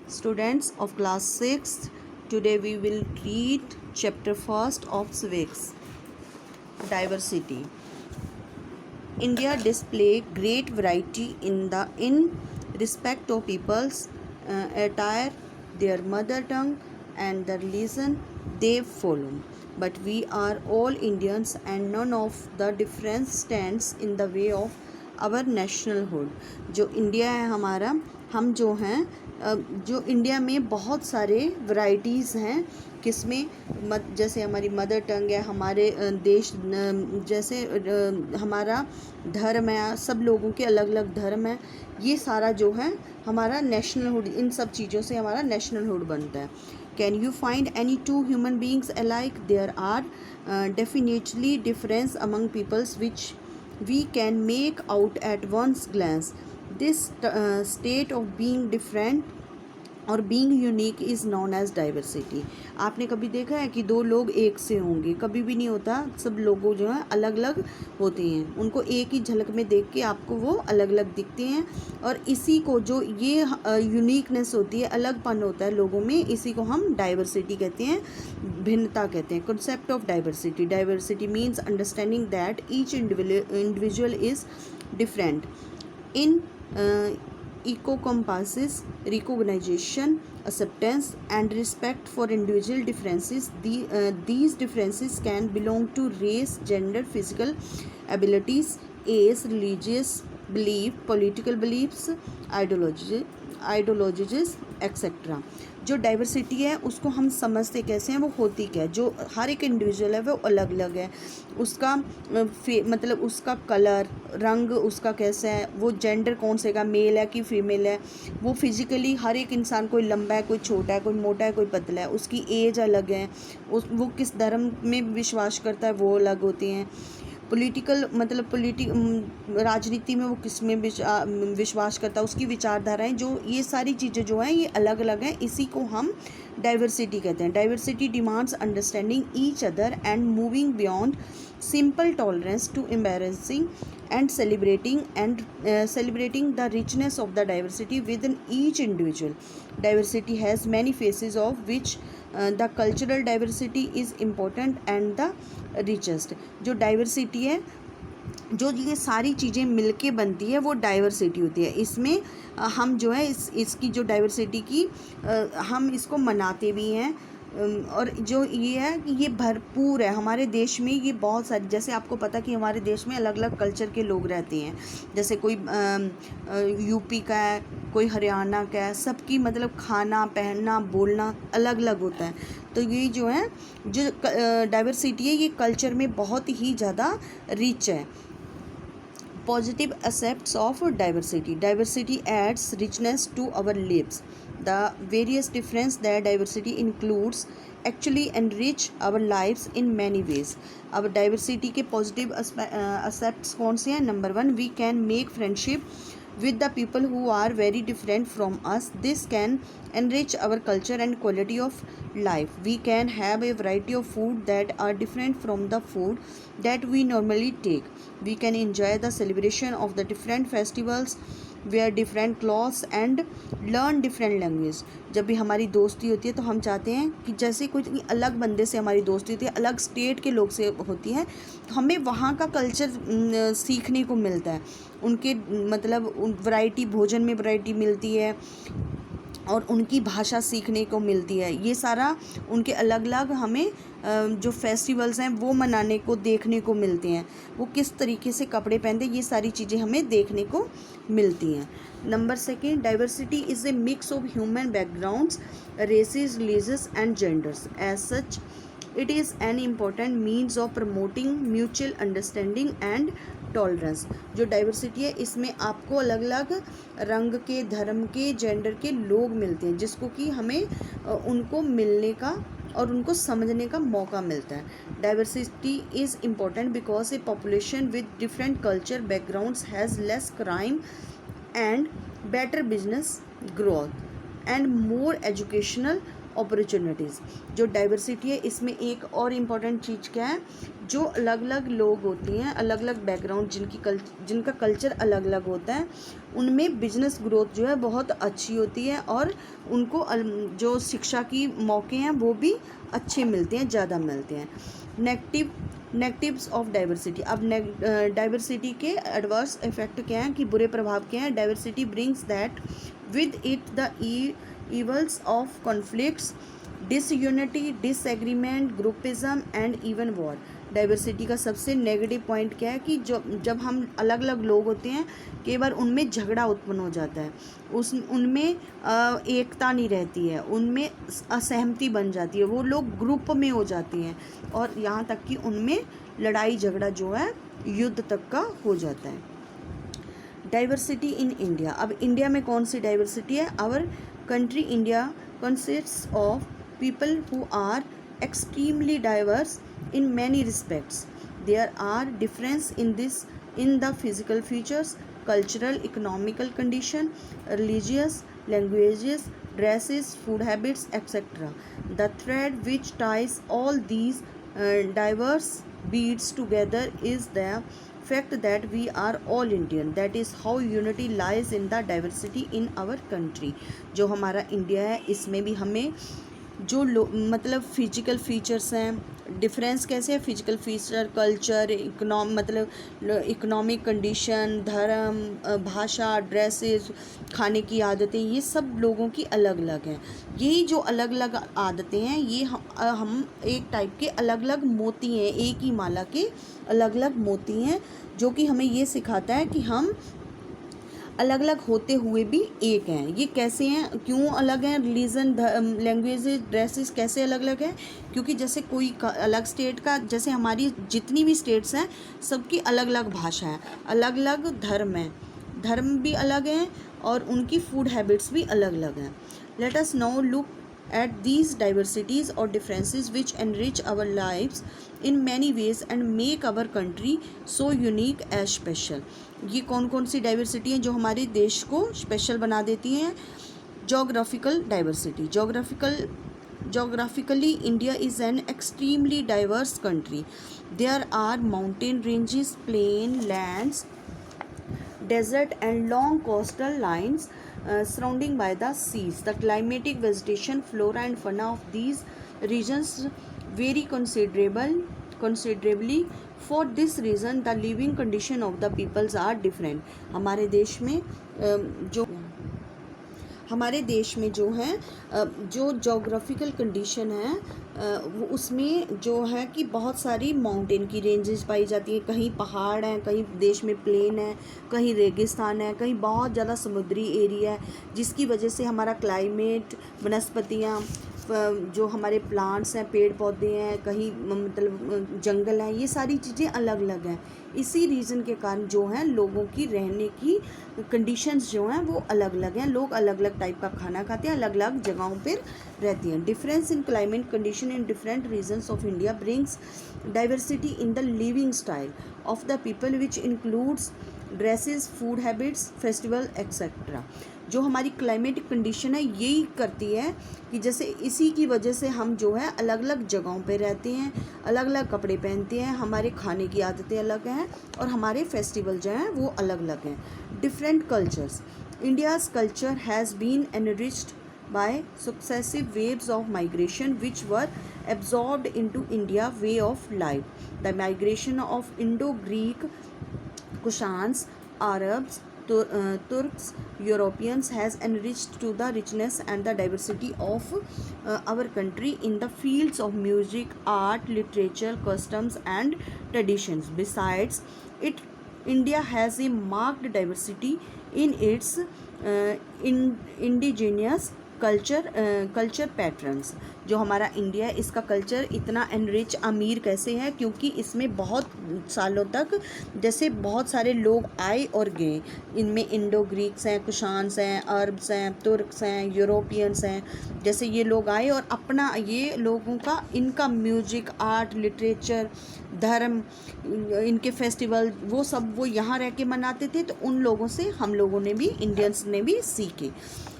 Students of class 6, today we will read chapter 1st of civics, diversity. India display great variety in respect of people's attire, their mother tongue and the religion they follow. But we are all Indians and none of the difference stands in the way of our nationalhood. जो India है हमारा, हम जो हैं जो India में बहुत सारे वैरायटीज़ हैं. किसमें जैसे हमारी मदर टंग है, हमारे देश जैसे हमारा धर्म है, सब लोगों के अलग अलग धर्म है. ये सारा जो है हमारा नेशनलहुड, इन सब चीज़ों से हमारा नेशनलहुड बनता है. Can you find any two human beings alike? There are definitely difference among peoples which we can make out at one's glance. This state of being different और being unique is known as diversity. आपने कभी देखा है कि दो लोग एक से होंगे? कभी भी नहीं होता. सब लोगों जो हैं अलग अलग होते हैं. उनको एक ही झलक में देख के आपको वो अलग अलग दिखते हैं. और इसी को जो ये यूनिकनेस होती है, अलगपन होता है लोगों में, इसी को हम डाइवर्सिटी कहते हैं, भिन्नता कहते हैं. Concept of diversity. Diversity means understanding that each individual is different in encompasses recognition, acceptance and respect for individual differences. These differences can belong to race, gender, physical abilities, age, religious belief, political beliefs, ideologies etc. जो diversity है उसको हम समझते कैसे हैं, वो होती क्या है. जो हर एक इंडिविजुअल है वो अलग अलग है. उसका मतलब उसका कलर, रंग उसका कैसा है, वो जेंडर कौन से का, मेल है कि फीमेल है, वो फिजिकली हर एक इंसान, कोई लंबा है, कोई छोटा है, कोई मोटा है, कोई पतला है, उसकी एज अलग है, वो किस धर्म में विश्वास करता है वो अलग होते हैं. पॉलिटिकल मतलब राजनीति में वो किस में विश्वास करता है, उसकी विचारधाराएं, जो ये सारी चीज़ें जो हैं ये अलग अलग हैं. इसी को हम डाइवर्सिटी कहते हैं. Diversity demands understanding each other and moving beyond simple tolerance to embarrassing and celebrating the richness of the diversity within each individual. Diversity has many faces of which the cultural diversity is important and the richest. जो diversity है, जो ये सारी चीज़ें मिलके बनती है वो डाइवर्सिटी होती है. इसमें हम जो है इसकी जो डाइवर्सिटी की हम इसको मनाते भी हैं. और जो ये है कि ये भरपूर है हमारे देश में. ये बहुत सारी, जैसे आपको पता कि हमारे देश में अलग अलग कल्चर के लोग रहते हैं. जैसे कोई यूपी का है, कोई हरियाणा का है, सबकी मतलब खाना पहनना बोलना अलग अलग होता है. तो ये जो है जो डाइवर्सिटी है ये कल्चर में बहुत ही ज़्यादा रिच है. Positive aspects of diversity. Diversity adds richness to our lives. The various difference that diversity includes actually enrich our lives in many ways. अब diversity के positive aspects कौन से हैं? Number 1, we can make friendship with the people who are very different from us. This can enrich our culture and quality of life. We can have a variety of food that are different from the food that we normally take. We can enjoy the celebration of the different festivals, wear different clothes and learn different language. जब भी हमारी दोस्ती होती है तो हम चाहते हैं कि जैसे कोई अलग बंदे से हमारी दोस्ती होती है, अलग स्टेट के लोग से होती है, तो हमें वहाँ का कल्चर सीखने को मिलता है. उनके मतलब वैरायटी, भोजन में वैरायटी मिलती है और उनकी भाषा सीखने को मिलती है. ये सारा उनके अलग अलग हमें जो फेस्टिवल्स हैं वो मनाने को देखने को मिलते हैं. वो किस तरीके से कपड़े पहनते हैं, ये सारी चीज़ें हमें देखने को मिलती हैं. Number 2, diversity is a mix of human backgrounds, races, religious and genders. As such it is an important means of promoting mutual understanding and tolerance. जो डाइवर्सिटी है इसमें आपको अलग अलग रंग के, धर्म के, जेंडर के लोग मिलते हैं, जिसको कि हमें उनको मिलने का और उनको समझने का मौका मिलता है. Diversity is important because A population with different culture backgrounds has less crime and better business growth and more educational opportunities. जो डाइवर्सिटी है इसमें एक और इम्पॉर्टेंट चीज़ क्या है, जो अलग अलग लोग होती हैं, अलग अलग बैकग्राउंड, जिनका कल्चर अलग अलग होता है, उनमें बिजनेस ग्रोथ जो है बहुत अच्छी होती है और उनको जो शिक्षा की मौके हैं वो भी अच्छे मिलते हैं, ज़्यादा मिलते हैं। Negatives of diversity. अब डाइवर्सिटी के एडवर्स इफेक्ट क्या हैं, कि बुरे प्रभाव क्या हैं। Diversity brings that with it the evils of conflicts, disunity, disagreement, groupism and even war। Diversity का सबसे नेगेटिव पॉइंट क्या है कि जब हम अलग अलग लोग होते हैं, कई बार उनमें झगड़ा उत्पन्न हो जाता है, उनमें एकता नहीं रहती है, उनमें असहमति बन जाती है, वो लोग ग्रुप में हो जाती हैं और यहाँ तक कि उनमें लड़ाई झगड़ा जो है युद्ध तक का हो जाता है। Diversity in India. अब इंडिया में कौन सी डाइवर्सिटी है। Our country India consists of people who are extremely diverse in many respects. There are difference in the physical features, cultural, economical condition, religious, languages, dresses, food habits, etc. The thread which ties all these diverse beads together is the fact that we are all Indian. That is how unity lies in the diversity in our country। जो हमारा India है इसमें भी हमें जो मतलब physical features हैं, difference कैसे है, physical feature, culture, economic condition, धर्म, भाषा, ड्रेसेस, खाने की आदतें, ये सब लोगों की अलग अलग हैं। यही जो अलग अलग आदतें हैं ये हम एक टाइप के अलग अलग मोती हैं, एक ही माला के अलग अलग मोती हैं, जो कि हमें ये सिखाता है कि हम अलग अलग होते हुए भी एक हैं। ये कैसे हैं, क्यों अलग हैं, रिलीजन, लैंग्वेज, ड्रेसेस कैसे अलग अलग हैं, क्योंकि जैसे कोई अलग स्टेट का, जैसे हमारी जितनी भी स्टेट्स हैं सबकी अलग अलग भाषा है, अलग अलग धर्म है, धर्म भी अलग हैं और उनकी फूड हैबिट्स भी अलग अलग हैं। Let us now look at these diversities or differences which enrich our lives in many ways and make our country so unique as special। ये कौन कौन सी डाइवर्सिटी हैं जो हमारे देश को स्पेशल बना देती हैं। Geographical diversity. Geographically, India is an extremely diverse country. There are mountain ranges, plain lands, desert and long coastal lines surrounding by the seas. The climatic, vegetation, flora and fauna of these regions vary considerably. For this reason, the living condition of the peoples are different। हमारे देश में जो है जो geographical condition है वो उसमें जो है कि बहुत सारी माउंटेन की रेंजेस पाई जाती हैं, कहीं पहाड़ हैं, कहीं देश में प्लेन है, कहीं रेगिस्तान है, कहीं बहुत ज़्यादा समुद्री एरिया है, जिसकी वजह से हमारा क्लाइमेट, वनस्पतियाँ, जो हमारे प्लांट्स हैं, पेड़ पौधे हैं, कहीं मतलब जंगल हैं, ये सारी चीज़ें अलग अलग हैं। इसी रीज़न के कारण जो है लोगों की रहने की कंडीशंस जो हैं वो अलग अलग हैं। लोग अलग अलग टाइप का खाना खाते हैं, अलग अलग जगहों पर रहती हैं। Difference in climate condition in different regions of India brings diversity in the living style of the people which includes dresses, food habits, festival etcetera. जो हमारी क्लाइमेटिक कंडीशन है यही करती है कि जैसे इसी की वजह से हम जो है अलग अलग जगहों पे रहते हैं, अलग अलग कपड़े पहनते हैं, हमारे खाने की आदतें अलग हैं और हमारे फेस्टिवल जो हैं वो अलग अलग हैं। Different cultures. India's culture has been enriched by successive waves of migration which were absorbed into India way of life. The migration of Indo-Greek, Kushans, Arabs, Turks, Europeans has enriched to the richness and the diversity of our country in the fields of music, art, literature, customs and traditions. Besides it, India has a marked diversity in its indigenous culture patterns. जो हमारा India है इसका culture इतना enrich, अमीर कैसे है, क्योंकि इसमें बहुत सालों तक जैसे बहुत सारे लोग आए और गए। इनमें इंडो ग्रीक्स हैं, कुशान्स हैं, अरब्स हैं, तुर्क्स हैं, यूरोपियंस हैं, जैसे ये लोग आए और अपना ये लोगों का इनका म्यूजिक, आर्ट, लिटरेचर, धर्म, इनके फेस्टिवल वो सब वो यहाँ रह के मनाते थे, तो उन लोगों से हम लोगों ने भी, इंडियंस ने भी सीखे।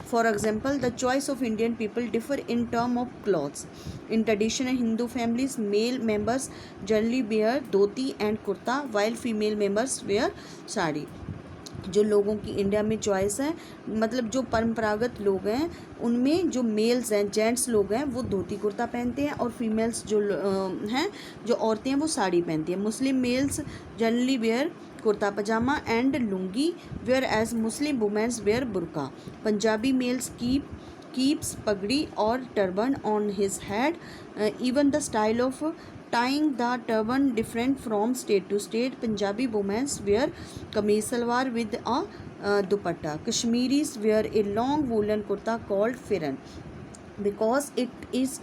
For example, the choice of Indian people differ in term of clothes. In traditional Hindu families, male members generally wear dhoti and kurta, while female members wear sari. जो लोगों की इंडिया में चॉइस है, मतलब जो परंपरागत लोग हैं उनमें जो मेल्स हैं, जेंट्स लोग हैं, वो धोती कुर्ता पहनते हैं, और फीमेल्स जो हैं, जो औरतें हैं, वो साड़ी पहनती हैं. Muslim males generally wear kurta pyjama and lungi, wear as Muslim womens wear burqa. Punjabi males keeps pagdi or turban on his head. Even the style of tying the turban different from state to state. Punjabi women wear kameez salwar with a dupatta. Kashmiris wear a long woolen kurta called firan because it is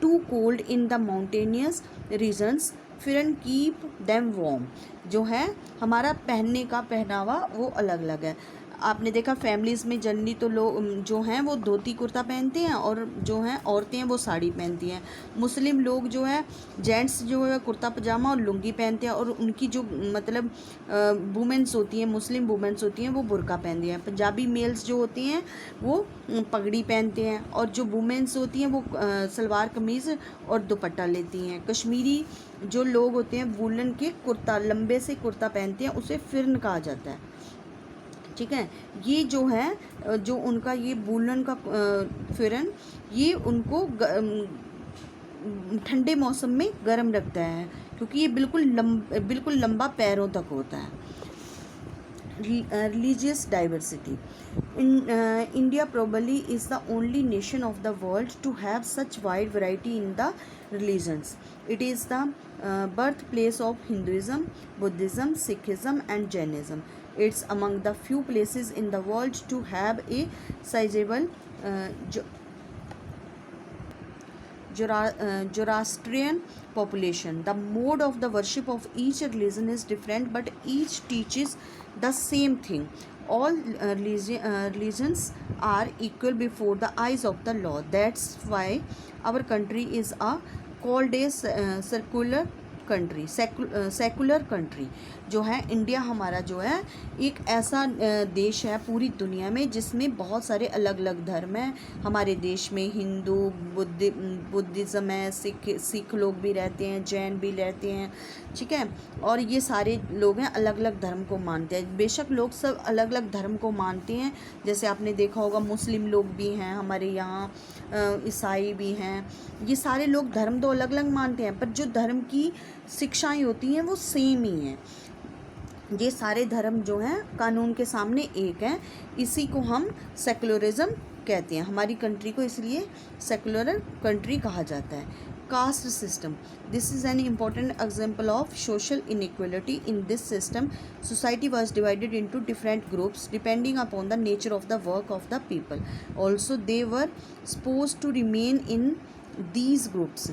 too cold in the mountainous regions. फिरन keep them warm. जो है हमारा पहनने का पहनावा वो अलग अलग है. आपने देखा फैमिलीज़ में जनरली तो लोग जो हैं वो धोती कुर्ता पहनते हैं, और जो हैं औरतें हैं वो साड़ी पहनती हैं. मुस्लिम लोग जो है जेंट्स जो है कुर्ता पजामा और लुंगी पहनते हैं, और उनकी जो मतलब वुमेंस होती हैं, मुस्लिम वुमेंस होती हैं, वो बुर्का पहनती हैं. पंजाबी मेल्स जो होती हैं वो पगड़ी पहनते हैं, और जो वुमेंस होती हैं वो सलवार कमीज़ और दुपट्टा लेती हैं. कश्मीरी जो लोग होते हैं वूलन के कुर्ता, लंबे से कुर्ता पहनते हैं, उसे फिरन कहा जाता है. ठीक है. ये जो है जो उनका ये वूलन का फिरन, ये उनको ठंडे मौसम में गर्म रखता है, क्योंकि ये बिल्कुल लंबा पैरों तक होता है. Religious diversity. India probably is the only nation of the world to have such wide variety in the religions. It is the birthplace of Hinduism, Buddhism, Sikhism and Jainism. It's among the few places in the world to have a sizable Zoroastrian population. The mode of the worship of each religion is different, but each teaches the same thing. All religions are equal before the eyes of the law. That's why our country is called a secular country. जो है India हमारा जो है एक ऐसा देश है पूरी दुनिया में जिसमें बहुत सारे अलग अलग धर्म हैं. हमारे देश में हिंदू, बुद्धिज़्म है, सिख लोग भी रहते हैं, जैन भी रहते हैं. ठीक है. और ये सारे लोग हैं अलग अलग धर्म को मानते हैं. बेशक लोग सब अलग अलग धर्म को मानते हैं, जैसे आपने देखा होगा मुस्लिम लोग भी हैं हमारे यहाँ, ईसाई भी हैं. ये सारे लोग धर्म तो अलग अलग मानते हैं, पर जो धर्म की शिक्षाएं होती हैं वो सेम ही हैं. ये सारे धर्म जो हैं कानून के सामने एक हैं. इसी को हम सेकुलरिज्म कहते हैं. हमारी कंट्री को इसलिए सेकुलर कंट्री कहा जाता है. Caste system. This is an important example of social inequality. In this system society was divided into different groups depending upon the nature of the work of the people. Also they were supposed to remain in these groups.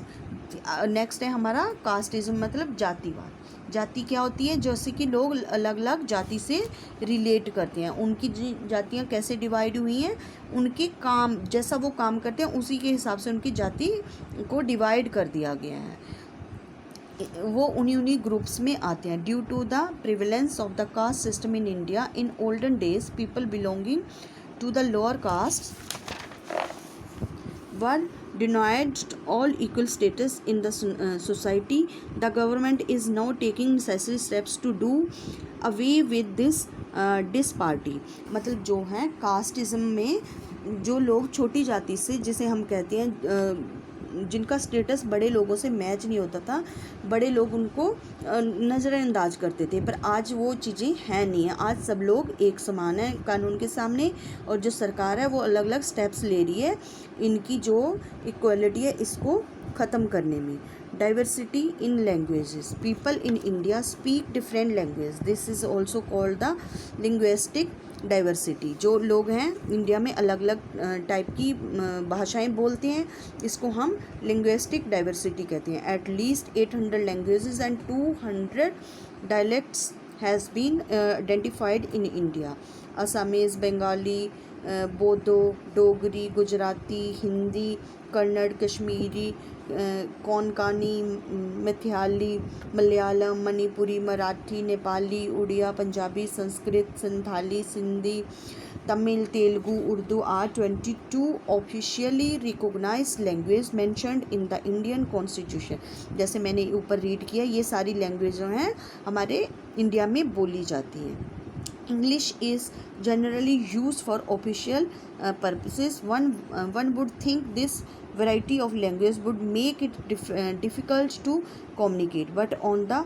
Next है हमारा casteism, मतलब जातिवाद. जाति क्या होती है? जैसे कि लोग अलग अलग जाति से रिलेट करते हैं. उनकी जातियाँ कैसे डिवाइड हुई हैं? उनके काम, जैसा वो काम करते हैं उसी के हिसाब से उनकी जाति को डिवाइड कर दिया गया है. वो उन्हीं ग्रुप्स में आते हैं. Due to the prevalence of the caste system in India in olden days, people belonging to the lower caste were denied all equal status in the society. The government is now taking necessary steps to do away with this disparity. मतलब जो है casteism में जो लोग छोटी जाति से, जिसे हम कहते हैं जिनका स्टेटस बड़े लोगों से मैच नहीं होता था, बड़े लोग उनको नज़रअंदाज करते थे, पर आज वो चीज़ें हैं नहीं है. आज सब लोग एक समान हैं कानून के सामने, और जो सरकार है वो अलग अलग स्टेप्स ले रही है इनकी जो इक्वलिटी है इसको ख़त्म करने में. Diversity in languages. People in India speak different language. This is also called the linguistic diversity. जो लोग हैं इंडिया में अलग अलग टाइप की भाषाएं बोलते हैं, इसको हम लिंग्विस्टिक डाइवर्सिटी कहते हैं. At least 800 languages and 200 dialects has been identified in India. Assamese, Bengali, Bodo, Dogri, Gujarati, Hindi, Kannada, Kashmiri, Konkani, Maithili, Malayalam, Manipuri, Marathi, Nepali, Oriya, Punjabi, Sanskrit, Santhali, Sindhi, Tamil, Telugu, Urdu are 22 officially recognized language mentioned in the Indian Constitution. जैसे मैंने ऊपर रीड किया, ये सारी लैंग्वेज जो हैं हमारे इंडिया में बोली जाती हैं. English is generally used for official purposes. One would think this variety of language would make it difficult to communicate, but on the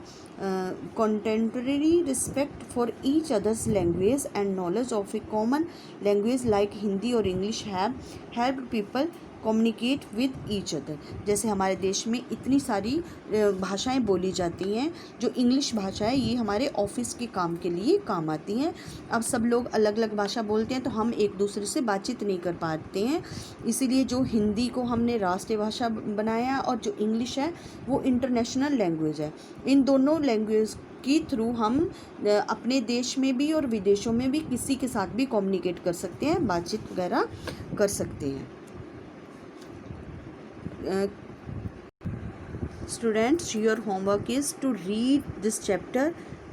contrary, respect for each other's language and knowledge of a common language like Hindi or English have helped people communicate with each other. जैसे हमारे देश में इतनी सारी भाषाएं बोली जाती हैं, जो इंग्लिश भाषा है ये हमारे ऑफिस के काम के लिए काम आती हैं. अब सब लोग अलग अलग भाषा बोलते हैं तो हम एक दूसरे से बातचीत नहीं कर पाते हैं, इसीलिए जो हिंदी को हमने राष्ट्रीय भाषा बनाया और जो इंग्लिश है वो इंटरनेशनल लैंग्वेज है. इन दोनों लैंग्वेज की थ्रू हम अपने देश में भी और विदेशों में भी किसी के साथ भी कम्युनिकेट कर सकते हैं, बातचीत वगैरह कर सकते हैं. Students, your homework is to read this chapter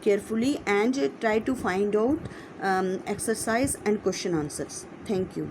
carefully and try to find out exercise and question answers. Thank you.